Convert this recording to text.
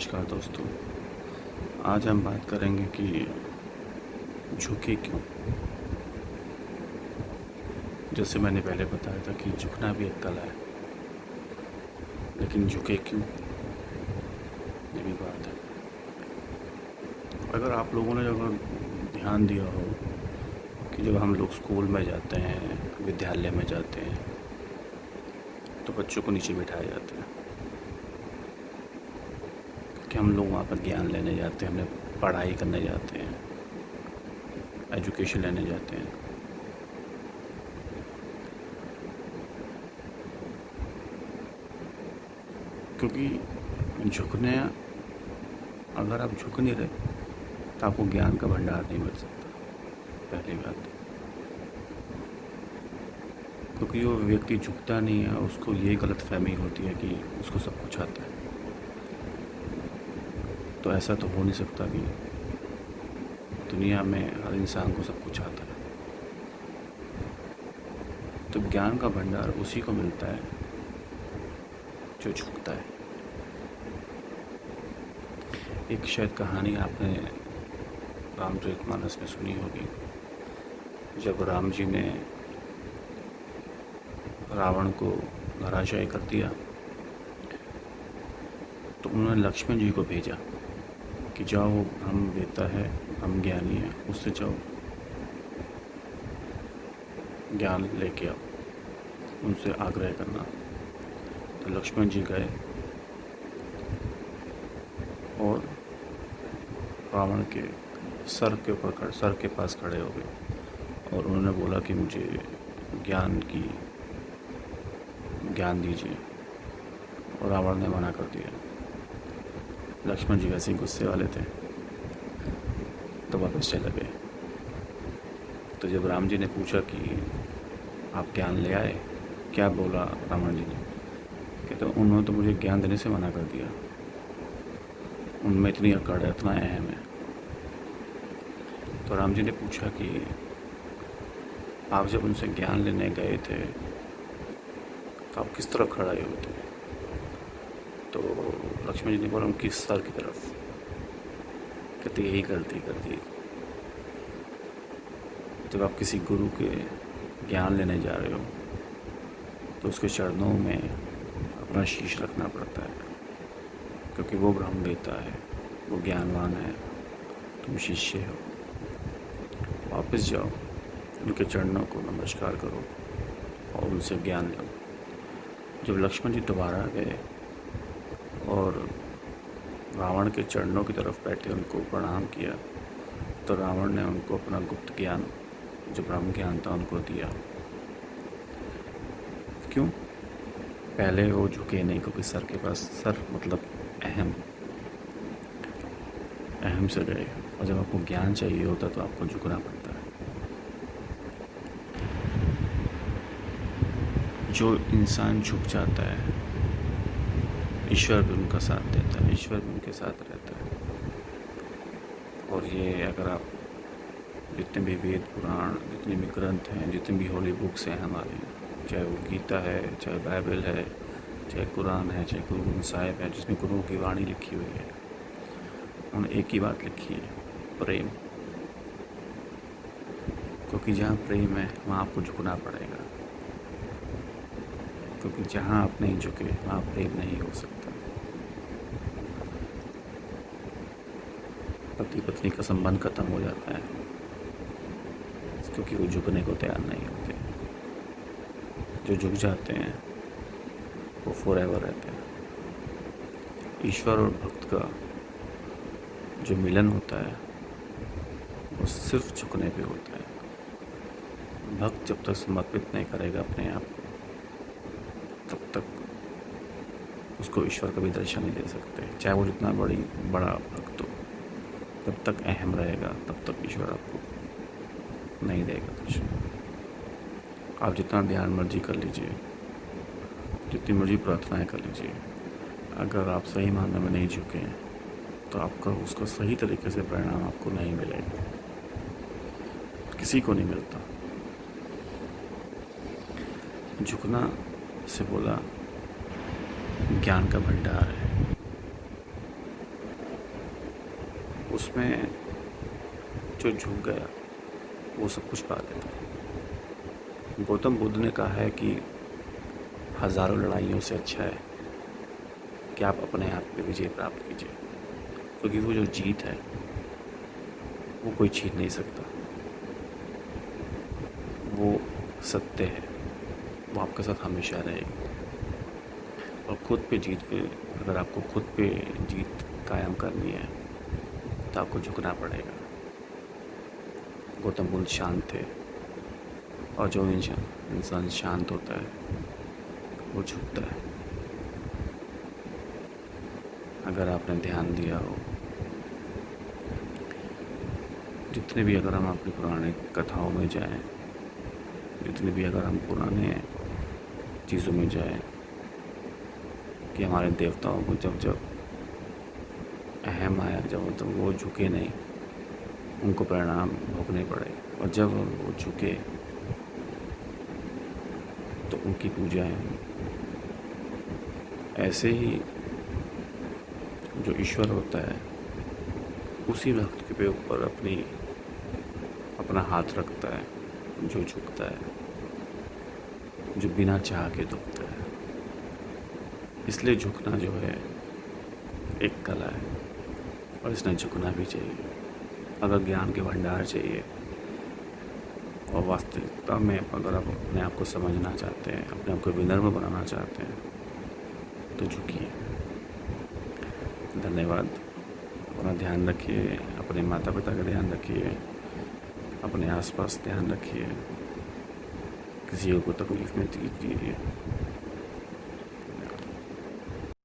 नमस्कार दोस्तों। आज हम बात करेंगे कि झुके क्यों। जैसे मैंने पहले बताया था कि झुकना भी एक कला है, लेकिन झुके क्यों, ये भी बात है। अगर आप लोगों ने अगर ध्यान दिया हो कि जब हम लोग स्कूल में जाते हैं, विद्यालय में जाते हैं, तो बच्चों को नीचे बिठाए जाते हैं कि हम लोग वहाँ पर ज्ञान लेने जाते हैं, हमें पढ़ाई करने जाते हैं, एजुकेशन लेने जाते हैं। क्योंकि झुकने, अगर आप झुक नहीं रहे तो आपको ज्ञान का भंडार नहीं मिल सकता, पहली बात। क्योंकि वो व्यक्ति झुकता नहीं है, उसको ये गलतफहमी होती है कि उसको सब कुछ आता है। तो ऐसा तो हो नहीं सकता कि दुनिया में हर इंसान को सब कुछ आता है। तो ज्ञान का भंडार उसी को मिलता है जो झुकता है। एक शायद कहानी आपने रामचरितमानस में सुनी होगी, जब राम जी ने रावण को धराशायी कर दिया तो उन्होंने लक्ष्मण जी को भेजा कि जाओ, वो ब्रह्म वेत्ता है, ब्रह्म ज्ञानी है, उससे जाओ ज्ञान लेके आओ, उनसे आग्रह करना। तो लक्ष्मण जी गए और रावण के सर के पास खड़े हो गए और उन्होंने बोला कि मुझे ज्ञान दीजिए, और रावण ने मना कर दिया। लक्ष्मण जी वैसे ही गुस्से वाले थे तो वापस चले गए। तो जब राम जी ने पूछा कि आप ज्ञान ले आए, क्या बोला रावण जी ने, कहते उन्होंने तो मुझे ज्ञान देने से मना कर दिया, उनमें इतनी अकड़ है, इतना अहम है। तो राम जी ने पूछा कि आप जब उनसे ज्ञान लेने गए थे तो आप किस तरफ खड़े होते? तो लक्ष्मण जी ने बोला उनकी सर की तरफ। कहते यही गलती कर दी। जब आप किसी गुरु के ज्ञान लेने जा रहे हो तो उसके चरणों में अपना शीश रखना पड़ता है, क्योंकि वो ब्रह्म वेत्ता है, वो ज्ञानवान है, तुम शिष्य हो। वापस जाओ, उनके चरणों को नमस्कार करो और उनसे ज्ञान लो। जब लक्ष्मण जी दोबारा गए और रावण के चरणों की तरफ बैठे उनको प्रणाम किया, तो रावण ने उनको अपना गुप्त ज्ञान, जो ब्रह्म ज्ञान था, उनको दिया। क्यों? पहले वो झुके नहीं, क्योंकि सर के पास, सर मतलब अहम से गए, और जब आपको ज्ञान चाहिए होता तो आपको झुकना पड़ता है। जो इंसान झुक जाता है, ईश्वर भी उनका साथ देता है, ईश्वर भी उनके साथ रहता है। और ये अगर आप जितने भी वेद पुराण, जितने भी ग्रंथ हैं, जितने भी होली बुक्स हैं हमारे, चाहे वो गीता है, चाहे बाइबल है, चाहे कुरान है, चाहे गुरु ग्रंथ साहिब है, जिसमें गुरुओं की वाणी लिखी हुई है, उन्होंने एक ही बात लिखी है, प्रेम। क्योंकि जहाँ प्रेम है वहाँ आपको झुकना पड़ेगा, क्योंकि जहाँ आप नहीं झुके वहाँ प्रेम नहीं हो सकता। पति पत्नी का संबंध खत्म हो जाता है क्योंकि वो झुकने को तैयार नहीं होते। जो झुक जाते हैं वो फॉरएवर रहते हैं। ईश्वर और भक्त का जो मिलन होता है वो सिर्फ झुकने पे होता है। भक्त जब तक समर्पित नहीं करेगा अपने आप को, तब तक उसको ईश्वर का भी दर्शन नहीं दे सकते। चाहे वो जितना बड़ा भक्त हो, जब तक अहम रहेगा तब तक ईश्वर आपको नहीं देगा दर्शन। आप जितना ध्यान मर्जी कर लीजिए, जितनी मर्जी प्रार्थनाएं कर लीजिए, अगर आप सही मायने में नहीं झुके हैं तो आपका उसका सही तरीके से परिणाम आपको नहीं मिलेगा, किसी को नहीं मिलता। झुकना से बोला ज्ञान का भंडार है। उसमें जो झुक गया वो सब कुछ पा लेता है। गौतम बुद्ध ने कहा है कि हज़ारों लड़ाइयों से अच्छा है कि आप अपने आप पे विजय प्राप्त कीजिए, क्योंकि वो जो जीत है वो कोई छीन नहीं सकता। वो सत्य है, वो आपके साथ हमेशा रहेगी। और खुद पे जीत पे, अगर आपको खुद पे जीत कायम करनी है तो आपको झुकना पड़ेगा। गौतम बुद्ध शांत थे, और जो इंसान शांत होता है वो झुकता है। अगर आपने ध्यान दिया हो, जितने भी अगर हम अपनी पुरानी कथाओं में जाएं, जितने भी अगर हम पुराने चीज़ों में जाएं, कि हमारे देवताओं को जब जब अहम आया, जब वो झुके नहीं, उनको परिणाम भोगने पड़े, और जब वो झुके तो उनकी पूजाएं हुई। ऐसे ही जो ईश्वर होता है उसी भक्त के ऊपर अपना हाथ रखता है, जो झुकता है, जो बिना चाह के झुकता है। इसलिए झुकना जो है एक कला है, और इसमें झुकना भी चाहिए। अगर ज्ञान के भंडार चाहिए और वास्तविकता में अगर आप अपने आप को समझना चाहते हैं, अपने आप को विनम्र बनाना चाहते हैं, तो झुकिए। धन्यवाद। अपना ध्यान रखिए, अपने माता पिता का ध्यान रखिए, अपने आसपास ध्यान रखिए, किसी को तकलीफ में दीजिए।